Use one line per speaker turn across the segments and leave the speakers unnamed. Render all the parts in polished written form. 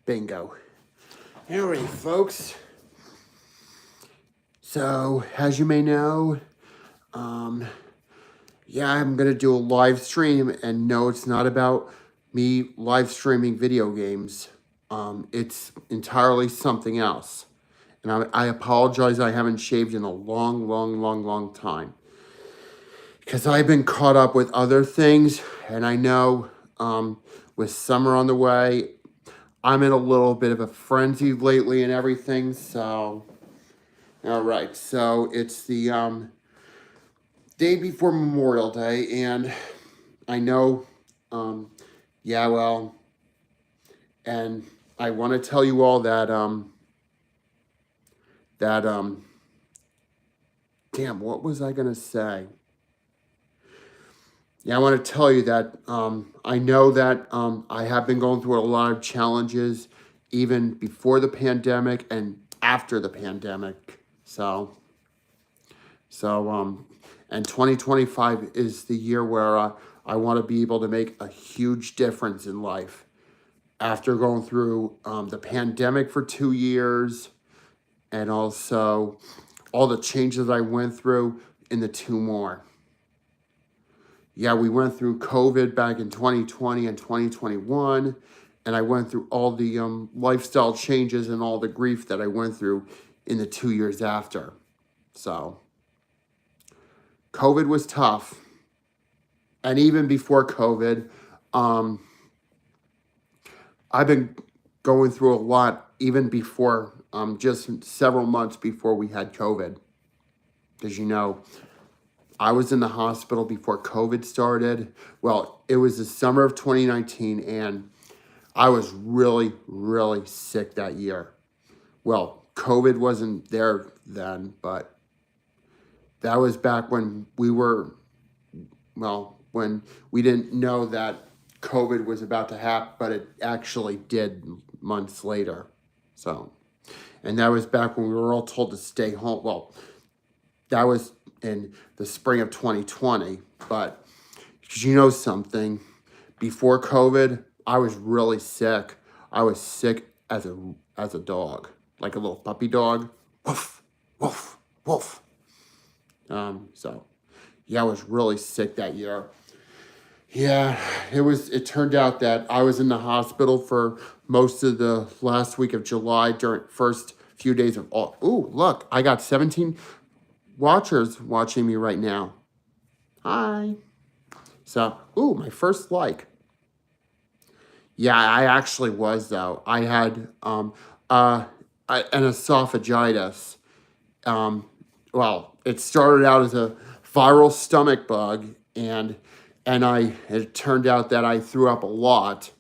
Bingo. Alright, folks. So, as you may know, I'm going to do a live stream, and no, it's not about me live streaming video games. It's entirely something else. And I apologize, I haven't shaved in a long time. Because I've been caught up with other things, and I know with summer on the way, I'm in a little bit of a frenzy lately and everything, so... Alright, so it's the day before Memorial Day, and I know, and I want to tell you all that, damn, what was I going to say? Yeah, I want to tell you that I know that I have been going through a lot of challenges even before the pandemic and after the pandemic. So, and 2025 is the year where I want to be able to make a huge difference in life. After going through the pandemic for 2 years, and also all the changes I went through in the 2 more. Yeah, we went through COVID back in 2020 and 2021, and I went through all the lifestyle changes and all the grief that I went through in the 2 years after. So, COVID was tough. And even before COVID, I've been going through a lot even before, just several months before we had COVID. Because, I was in the hospital before COVID started. Well, it was the summer of 2019, and I was really sick that year. Well, COVID wasn't there then, but that was back when when we didn't know that COVID was about to happen, but it actually did months later. So, and that was back when we were all told to stay home. Well, that was in the spring of 2020, but something, before COVID, I was really sick. I was sick as a dog, like a little puppy dog. Woof, woof, woof. I was really sick that year. Yeah, it turned out that I was in the hospital for most of the last week of July during first few days of all. Ooh, look, I got 17 watchers watching me right now. Hi. So, my first like. Yeah, I actually was, though. I had an esophagitis. It started out as a viral stomach bug, and it turned out that I threw up a lot,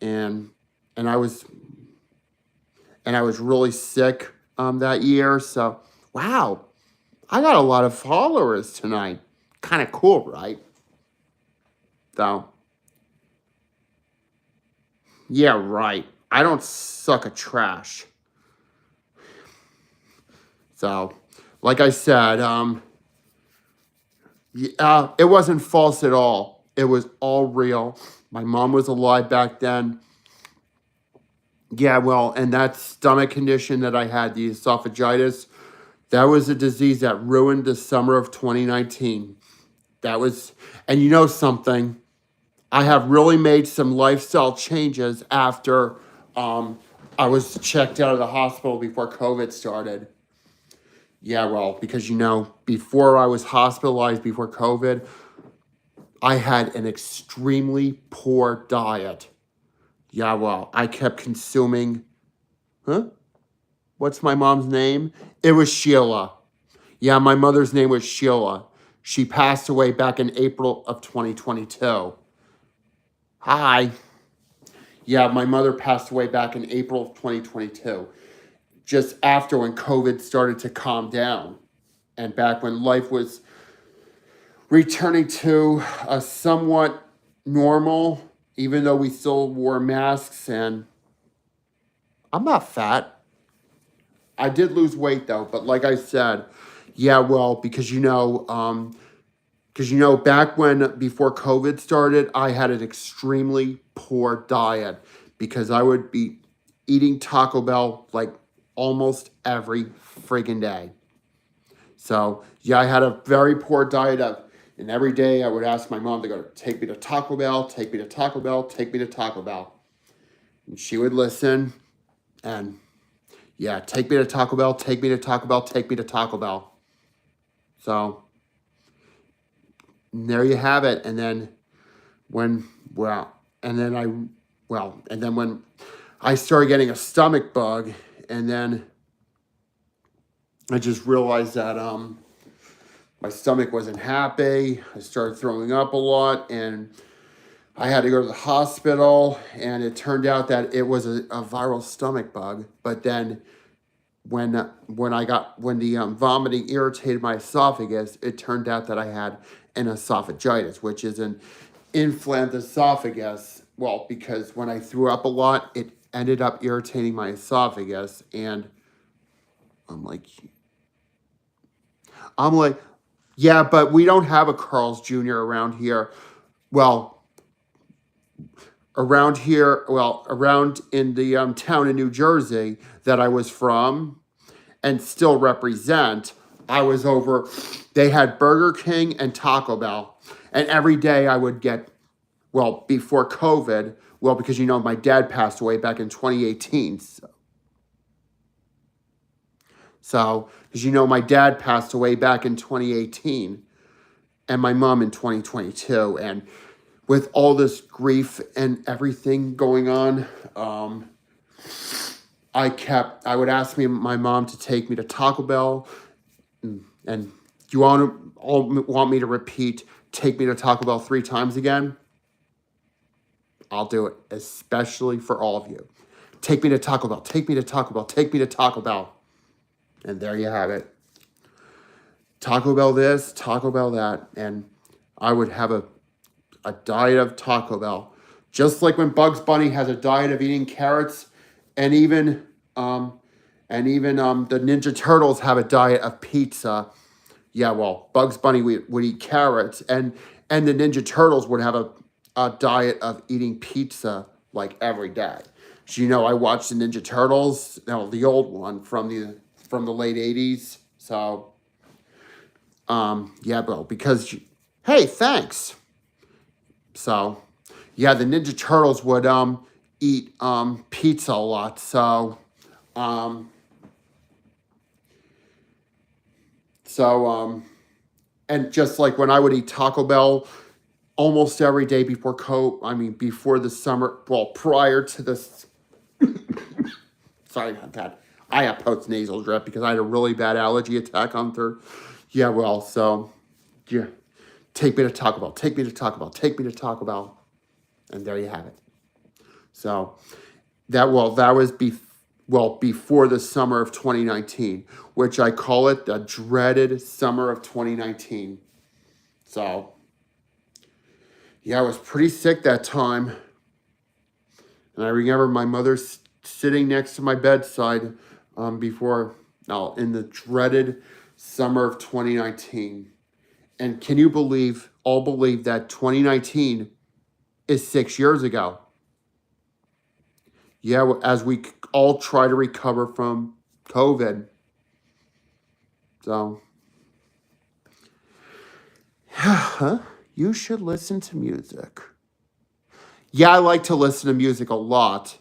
and I was really sick that year. So, wow, I got a lot of followers tonight. Kind of cool, right? So, yeah, right. I don't suck at trash. So, like I said, it wasn't false at all. It was all real. My mom was alive back then. Yeah, well, and that stomach condition that I had, the esophagitis, that was a disease that ruined the summer of 2019. And you know something? I have really made some lifestyle changes after I was checked out of the hospital before COVID started. Yeah, well, because before I was hospitalized before COVID, I had an extremely poor diet. Yeah, well, I kept consuming... Huh? What's my mom's name? It was Sheila. Yeah, my mother's name was Sheila. She passed away back in April of 2022. Hi. Yeah, my mother passed away back in April of 2022. Just after when COVID started to calm down. And back when life was returning to a somewhat normal, even though we still wore masks, and I'm not fat. I did lose weight though, but like I said, yeah, well, because back when, before COVID started, I had an extremely poor diet because I would be eating Taco Bell like almost every friggin' day. So yeah, I had a very poor diet of, and every day I would ask my mom to go take me to Taco Bell, take me to Taco Bell, take me to Taco Bell. And she would listen and yeah, take me to Taco Bell, take me to Taco Bell, take me to Taco Bell. So there you have it. And then when, well, and then I, well, and then when I started getting a stomach bug, and then I just realized that my stomach wasn't happy. I started throwing up a lot, and I had to go to the hospital, and it turned out that it was a viral stomach bug. But then when the vomiting irritated my esophagus, it turned out that I had an esophagitis, which is an inflamed esophagus. Well, because when I threw up a lot, it ended up irritating my esophagus, and I'm like, I'm like, yeah, but we don't have a Carl's Jr. around here. Well, around in the town in New Jersey that I was from and still represent, I was over, they had Burger King and Taco Bell. And every day I would get, well, before COVID, well, because my dad passed away back in 2018. So, because my dad passed away back in 2018 and my mom in 2022. And with all this grief and everything going on, I would ask my mom to take me to Taco Bell. And you want me to repeat, take me to Taco Bell 3 times again? I'll do it, especially for all of you. Take me to Taco Bell, take me to Taco Bell, take me to Taco Bell. And there you have it. Taco Bell this, Taco Bell that. And I would have a diet of Taco Bell. Just like when Bugs Bunny has a diet of eating carrots, and even the Ninja Turtles have a diet of pizza. Yeah, well, Bugs Bunny would eat carrots, and the Ninja Turtles would have a diet of eating pizza like every day. So, I watched the Ninja Turtles, the old one from the late 80s. So, yeah, bro, because, hey, thanks. So, yeah, the Ninja Turtles would eat pizza a lot. So, and just like when I would eat Taco Bell almost every day before before the summer, well, prior to this, sorry about that. I have post-nasal drip because I had a really bad allergy attack on third. Yeah, well, so, yeah. Take me to Taco Bell, take me to Taco Bell, take me to Taco Bell. And there you have it. So, that was before the summer of 2019, which I call it the dreaded summer of 2019. So, yeah, I was pretty sick that time. And I remember my mother sitting next to my bedside in the dreaded summer of 2019. And can you believe that 2019 is 6 years ago? Yeah, as we all try to recover from COVID. So, you should listen to music. Yeah, I like to listen to music a lot.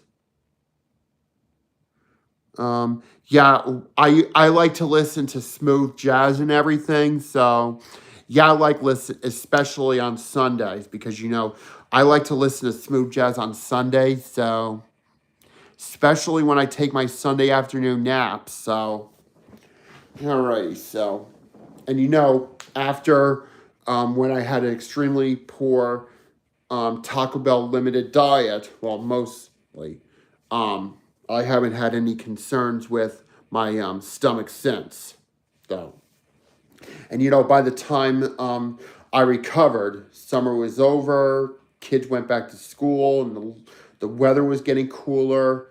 Yeah, I like to listen to smooth jazz and everything. So, yeah, I like listen, especially on Sundays, because I like to listen to smooth jazz on Sundays. So, especially when I take my Sunday afternoon naps. So, alrighty. So, and after when I had an extremely poor Taco Bell limited diet, well, mostly, I haven't had any concerns with my stomach since, though. And by the time I recovered, summer was over, kids went back to school, and the weather was getting cooler.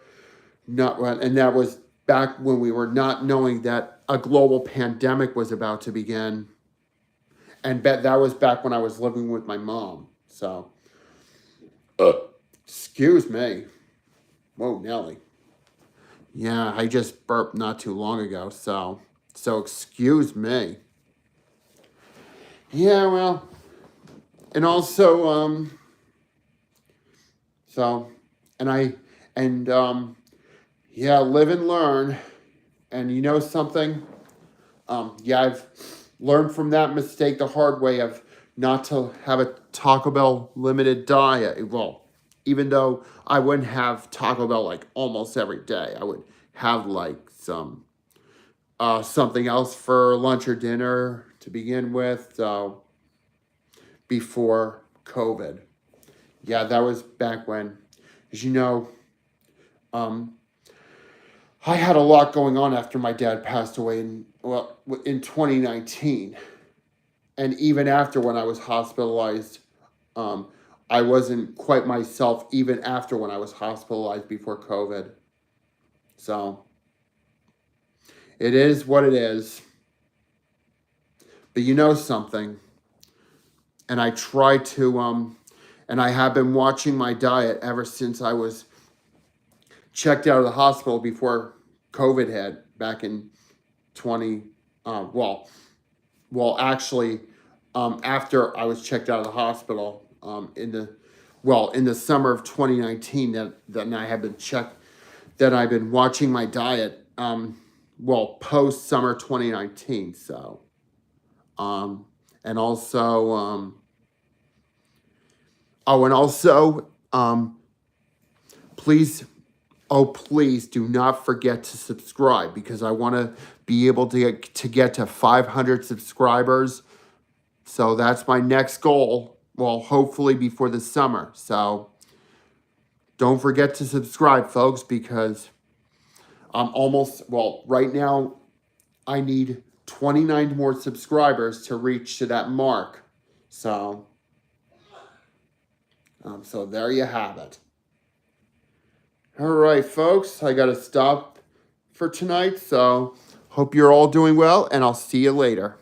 And that was back when we were not knowing that a global pandemic was about to begin. And that was back when I was living with my mom. So, excuse me. Whoa, Nelly. Yeah, I just burped not too long ago, so excuse me. Yeah, well, and also so and I and yeah, live and learn. And you know something? Yeah, I've learned from that mistake the hard way of not to have a Taco Bell limited diet. Well, even though I wouldn't have Taco Bell like almost every day, I would have like something else for lunch or dinner to begin with. Before COVID, yeah, that was back when, as you know, um, I had a lot going on after my dad passed away in 2019. And even after when I was hospitalized, um, I wasn't quite myself even after when I was hospitalized before COVID. So it is what it is. But you know something, and I try to and I have been watching my diet ever since I was checked out of the hospital before COVID hit back in 20 actually after I was checked out of the hospital in the summer of 2019 that I have been that I've been watching my diet post summer 2019. So and also and also please, oh please do not forget to subscribe, because I want to be able to get to 500 subscribers. So that's my next goal. Well, hopefully before the summer. So don't forget to subscribe, folks, because I'm right now I need 29 more subscribers to reach to that mark. So so there you have it. All right, folks, I got to stop for tonight. So hope you're all doing well, and I'll see you later.